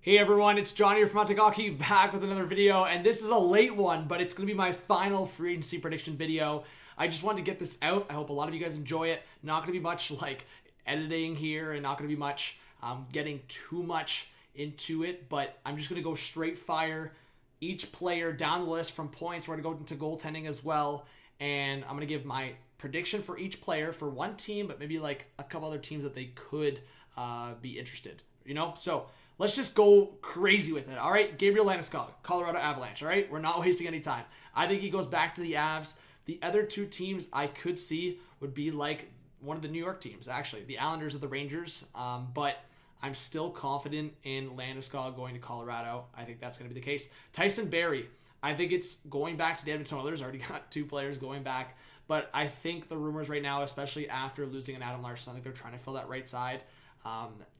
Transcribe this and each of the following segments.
Hey everyone, it's John here from MCKAY Hockey, back with another video, and this is a late one, but it's going to be my final free agency prediction video. I just wanted to get this out. I hope a lot of you guys enjoy it. Not going to be much like editing here, and not going to be much getting too much into it, but I'm just going to go straight fire each player down the list from points. We're going to go into goaltending as well, and I'm going to give my prediction for each player for one team, but maybe like a couple other teams that they could be interested, you know? So let's just go crazy with it, all right? Gabriel Landeskog, Colorado Avalanche, all right? We're not wasting any time. I think he goes back to the Avs. The other two teams I could see would be like one of the New York teams, actually, the Islanders or the Rangers, but I'm still confident in Landeskog going to Colorado. I think that's going to be the case. Tyson Barrie, I think it's going back to the Edmonton Oilers. Already got two players going back, but I think the rumors right now, especially after losing an Adam Larsson, I think they're trying to fill that right side.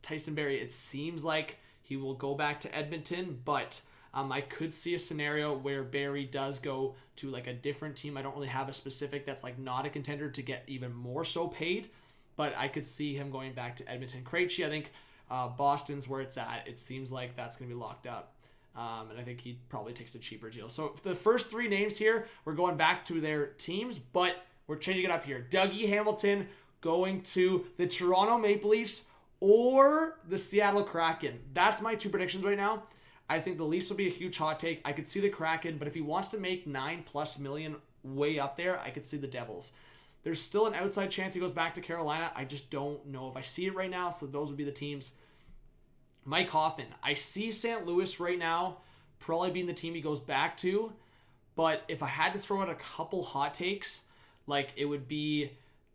Tyson Barrie, it seems like he will go back to Edmonton, but I could see a scenario where Barrie does go to like a different team. I don't really have a specific that's like not a contender to get even more so paid, but I could see him going back to Edmonton. Krejci, I think Boston's where it's at. It seems like that's going to be locked up, and I think he probably takes a cheaper deal. So the first three names here, we're going back to their teams, but we're changing it up here. Dougie Hamilton going to the Toronto Maple Leafs or the Seattle Kraken. That's my two predictions right now. I think the Leafs will be a huge hot take. I could see the Kraken, but if he wants to make $9+ million way up there, I could see the Devils. There's still an outside chance he goes back to Carolina. I just don't know if I see it right now, so those would be the teams. Mike Hoffman. I see St. Louis right now probably being the team he goes back to, but if I had to throw out a couple hot takes, like it would be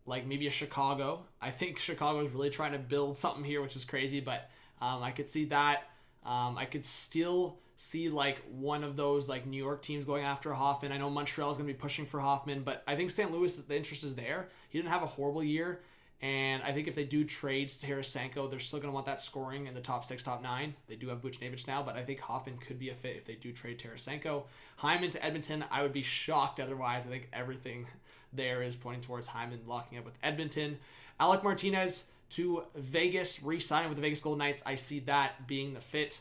like maybe a Chicago. I think Chicago is really trying to build something here, which is crazy, but I could see that. I could still see like one of those like New York teams going after Hoffman. I know Montreal is going to be pushing for Hoffman, but I think St. Louis, the interest is there. He didn't have a horrible year, and I think if they do trades to Tarasenko, they're still going to want that scoring in the top 6, top 9. They do have Buchnevich now, but I think Hoffman could be a fit if they do trade Tarasenko. Hyman to Edmonton, I would be shocked otherwise. I think everything there is pointing towards Hyman locking up with Edmonton. Alec Martinez to Vegas, re-signing with the Vegas Golden Knights. I see that being the fit.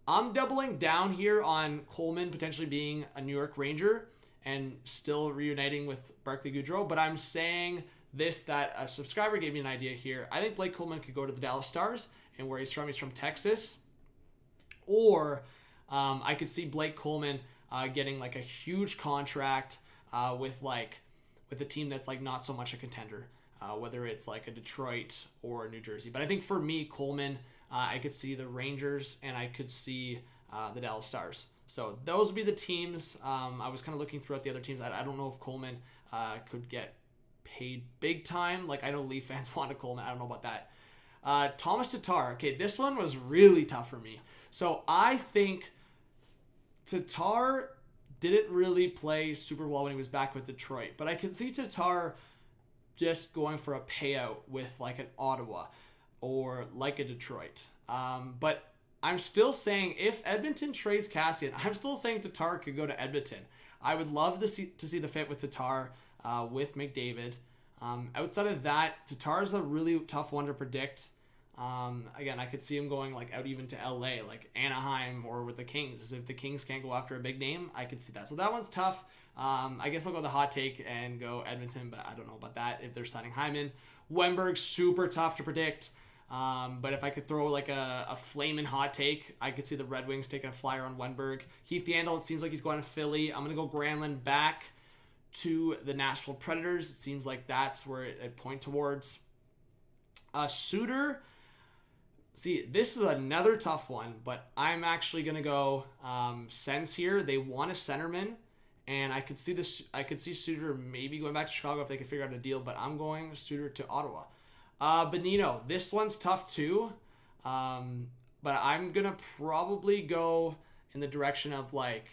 I'm doubling down here on Coleman potentially being a New York Ranger and still reuniting with Barclay Goodrow, but I'm saying this, that a subscriber gave me an idea here. I think Blake Coleman could go to the Dallas Stars, and where he's from Texas. Or I could see Blake Coleman getting like a huge contract with a team that's like not so much a contender, whether it's like a Detroit or New Jersey. But I think for me, Coleman, I could see the Rangers and I could see the Dallas Stars. So those would be the teams. I was kind of looking throughout the other teams. I don't know if Coleman could get paid big time. Like I know Leaf fans wanted Coleman. I don't know about that. Thomas Tatar. Okay, this one was really tough for me. So I think Tatar didn't really play super well when he was back with Detroit, but I can see Tatar just going for a payout with like an Ottawa or like a Detroit. But I'm still saying if Edmonton trades Cassian, I'm still saying Tatar could go to Edmonton. I would love to see the fit with Tatar with McDavid. Outside of that, Tatar is a really tough one to predict. Again, I could see him going like out even to LA, like Anaheim or with the Kings. If the Kings can't go after a big name, I could see that. So that one's tough. I guess I'll go the hot take and go Edmonton, but I don't know about that if they're signing Hyman. Wenberg, super tough to predict. But if I could throw like a flaming hot take, I could see the Red Wings taking a flyer on Wenberg. Keith Yandel, it seems like he's going to Philly. I'm going to go Granlund back to the Nashville Predators. It seems like that's where it point towards. Suter. See, this is another tough one, but I'm actually going to go Sens here. They want a centerman, and I could see this. I could see Suter maybe going back to Chicago if they could figure out a deal, but I'm going Suter to Ottawa. Bonino, this one's tough too, but I'm going to probably go in the direction of like,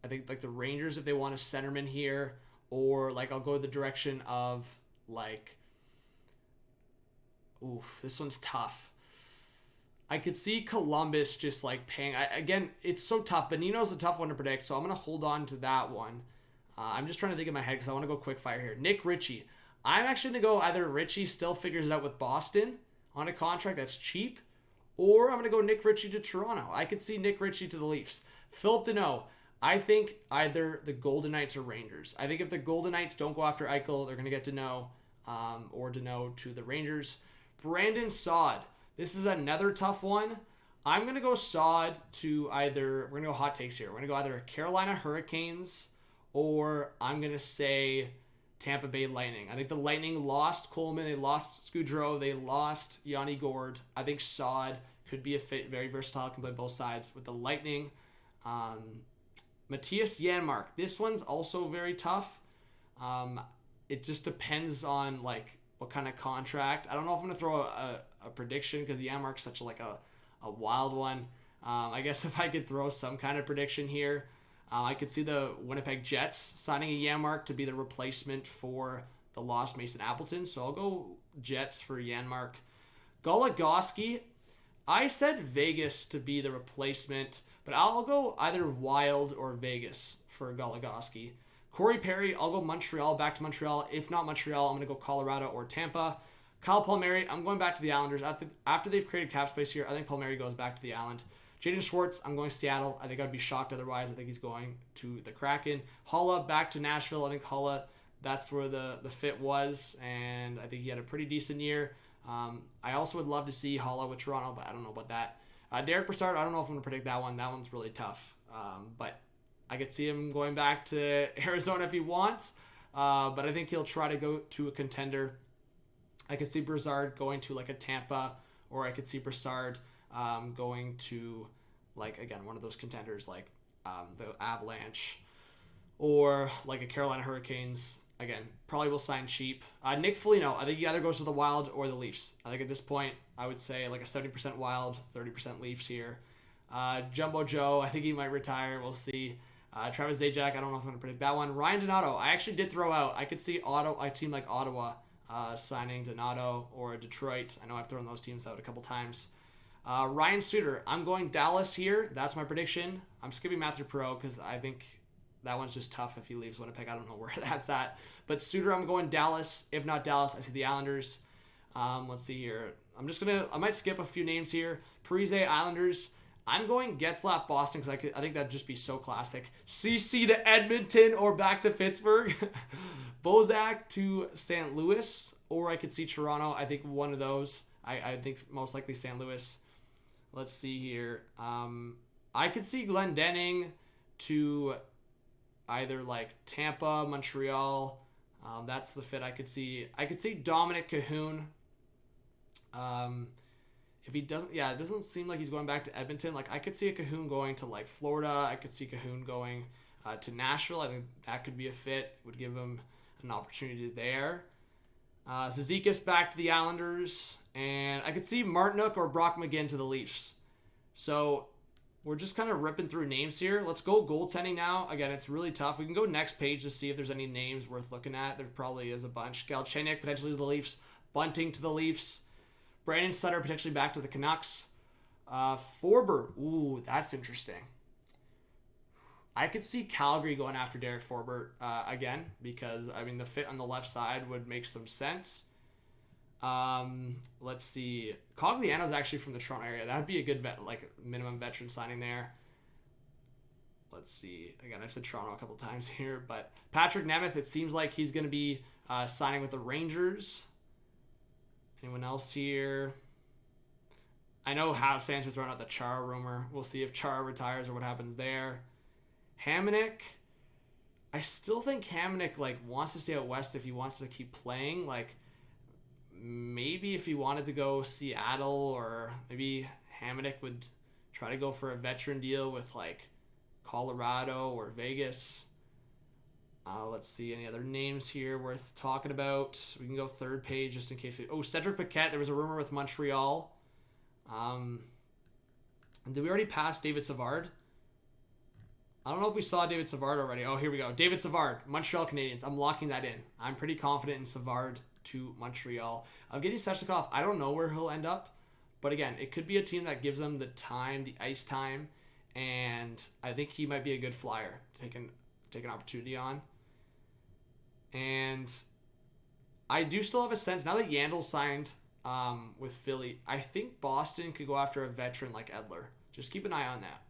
I think like the Rangers if they want a centerman here, or like I'll go the direction of like, oof, this one's tough. I could see Columbus just like paying. Again, it's so tough. Bonino's a tough one to predict, so I'm going to hold on to that one. I'm just trying to think in my head because I want to go quick fire here. Nick Ritchie. I'm actually going to go either Ritchie still figures it out with Boston on a contract that's cheap, or I'm going to go Nick Ritchie to Toronto. I could see Nick Ritchie to the Leafs. Philip Deneau. I think either the Golden Knights or Rangers. I think if the Golden Knights don't go after Eichel, they're going to get Deneau, or Deneau to the Rangers. Brandon Saad. This is another tough one. I'm going to go Saad to either, we're going to go hot takes here. We're going to go either Carolina Hurricanes, or I'm going to say Tampa Bay Lightning. I think the Lightning lost Coleman, they lost Scudro, they lost Yanni Gourde. I think Saad could be a fit, very versatile, can play both sides with the Lightning. Matthias Janmark. This one's also very tough. It just depends on like what kind of contract. I don't know if I'm going to throw a prediction because Janmark's such a wild one. I guess if I could throw some kind of prediction here, I could see the Winnipeg Jets signing a Janmark to be the replacement for the lost Mason Appleton. So I'll go Jets for Janmark. Goligoski. I said Vegas to be the replacement, but I'll go either Wild or Vegas for Goligoski. Corey Perry, I'll go Montreal, back to Montreal. If not Montreal, I'm going to go Colorado or Tampa. Kyle Palmieri, I'm going back to the Islanders. After they've created cap space here, I think Palmieri goes back to the Island. Jaden Schwartz, I'm going Seattle. I think I'd be shocked otherwise. I think he's going to the Kraken. Holla back to Nashville. I think Holla, that's where the fit was, and I think he had a pretty decent year. I also would love to see Holla with Toronto, but I don't know about that. Derek Brassard, I don't know if I'm going to predict that one. That one's really tough. But I could see him going back to Arizona if he wants. But I think he'll try to go to a contender. I could see Brassard going to like a Tampa, or I could see Brassard going to, like, again, one of those contenders like the Avalanche or like a Carolina Hurricanes. Again, probably will sign cheap. Nick Foligno, I think he either goes to the Wild or the Leafs. I think at this point, I would say like a 70% Wild, 30% Leafs here. Jumbo Joe, I think he might retire. We'll see. Travis Zajac, I don't know if I'm going to predict that one. Ryan Donato, I actually did throw out. I could see a team like Ottawa signing Donato, or Detroit. I know I've thrown those teams out a couple times. Ryan Suter, I'm going Dallas here. That's my prediction. I'm skipping Matthew Perreault because I think that one's just tough if he leaves Winnipeg. I don't know where that's at. But Suter, I'm going Dallas. If not Dallas, I see the Islanders. Let's see here. I might skip a few names here. Parise, Islanders. I'm going Getzlaf, Boston, because I think that'd just be so classic. CC to Edmonton or back to Pittsburgh. Bozak to St. Louis, or I could see Toronto. I think one of those. I think most likely St. Louis. Let's see here. I could see Glendening to either like Tampa, Montreal. That's the fit I could see. I could see Dominic Cahoon. If he doesn't, it doesn't seem like he's going back to Edmonton. Like, I could see a Cahoon going to like Florida. I could see Cahoon going to Nashville. I think that could be a fit. Would give him an opportunity there. Zizekas back to the Islanders, and I could see Martinook or Brock McGinn to the Leafs. So we're just kind of ripping through names here. Let's go goaltending now. Again, it's really tough. We can go next page to see if there's any names worth looking at. There probably is a bunch. Galchenyuk potentially to the Leafs. Bunting to the Leafs. Brandon Sutter potentially back to the Canucks. Forber. Ooh, that's interesting. I could see Calgary going after Derek Forbert again, because, I mean, the fit on the left side would make some sense. Let's see. Cogliano's actually from the Toronto area. That would be a good minimum veteran signing there. Let's see. Again, I've said Toronto a couple times here, but Patrick Nemeth, it seems like he's going to be signing with the Rangers. Anyone else here? I know Habs fans were throwing out the Chara rumor. We'll see if Chara retires or what happens there. Hamonic. I still think Hamonic wants to stay out west if he wants to keep playing. Maybe if he wanted to go Seattle, or maybe Hamonic would try to go for a veteran deal with Colorado or Vegas. Let's see any other names here worth talking about. We can go third page just in case. Cedric Paquette. There was a rumor with Montreal. Did we already pass David Savard? I don't know if we saw David Savard already. Oh, here we go. David Savard, Montreal Canadiens. I'm locking that in. I'm pretty confident in Savard to Montreal. Evgeny Svechnikov, I don't know where he'll end up. But again, it could be a team that gives him the time, the ice time. And I think he might be a good flyer to take an opportunity on. And I do still have a sense, now that Yandel signed with Philly. I think Boston could go after a veteran like Edler. Just keep an eye on that.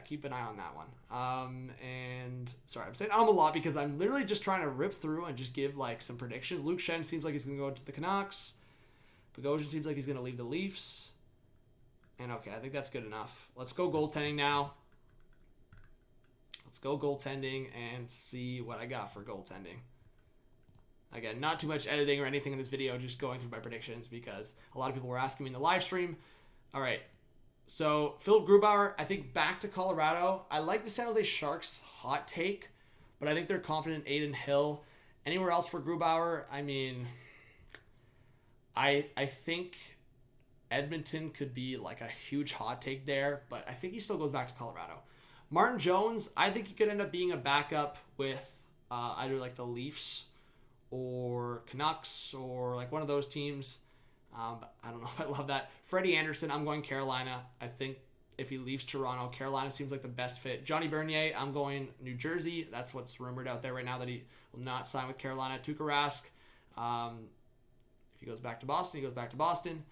Keep an eye on that one. And sorry, I'm saying a lot because I'm literally just trying to rip through and just give like some predictions. Luke Shen seems like he's going to go to the Canucks. Bogosian seems like he's going to leave the Leafs. And okay, I think that's good enough. Let's go goaltending now. Let's go goaltending and see what I got for goaltending. Again, not too much editing or anything in this video, just going through my predictions because a lot of people were asking me in the live stream. All right. So, Philip Grubauer, I think back to Colorado. I like the San Jose Sharks hot take, but I think they're confident in Adin Hill. Anywhere else for Grubauer? I mean, I think Edmonton could be like a huge hot take there, but I think he still goes back to Colorado. Martin Jones, I think he could end up being a backup with either like the Leafs or Canucks or like one of those teams. But I don't know if I love that. Freddie Anderson, I'm going Carolina. I think if he leaves Toronto, Carolina seems like the best fit. Johnny Bernier, I'm going New Jersey. That's what's rumored out there right now, that he will not sign with Carolina. Tuukka Rask, if he goes back to Boston, he goes back to Boston.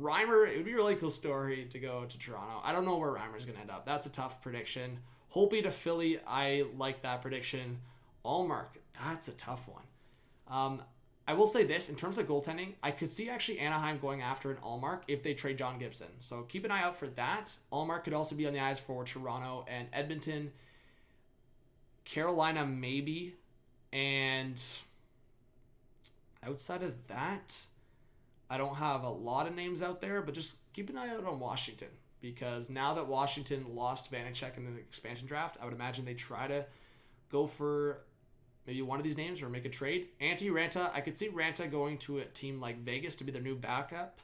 Reimer, it would be a really cool story to go to Toronto. I don't know where Reimer's going to end up. That's a tough prediction. Holtby to Philly, I like that prediction. Allmark, that's a tough one. I will say this, in terms of goaltending, I could see actually Anaheim going after an Allmark if they trade John Gibson. So keep an eye out for that. Allmark could also be on the eyes for Toronto and Edmonton. Carolina, maybe. And outside of that, I don't have a lot of names out there, but just keep an eye out on Washington. Because now that Washington lost Vanacek in the expansion draft, I would imagine they try to go for maybe one of these names or make a trade. Antti Ranta, I could see Ranta going to a team like Vegas to be their new backup.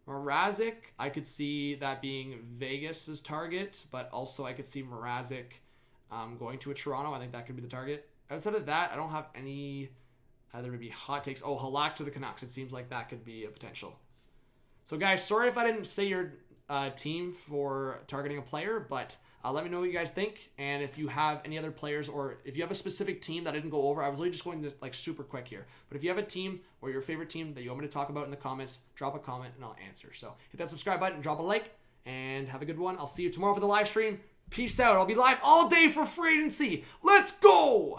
Mrazek, I could see that being Vegas's target, but also I could see Mrazek going to a Toronto. I think that could be the target. Outside of that, I don't have any other maybe hot takes. Oh, Halak to the Canucks. It seems like that could be a potential. So guys, sorry if I didn't say your team for targeting a player, but let me know what you guys think, and if you have any other players, or if you have a specific team that I didn't go over. I was really just going to like super quick here, but if you have a team or your favorite team that you want me to talk about in the comments, drop a comment and I'll answer. So hit that subscribe button, drop a like, and have a good one. I'll see you tomorrow for the live stream. Peace out. I'll be live all day for free agency. Let's go!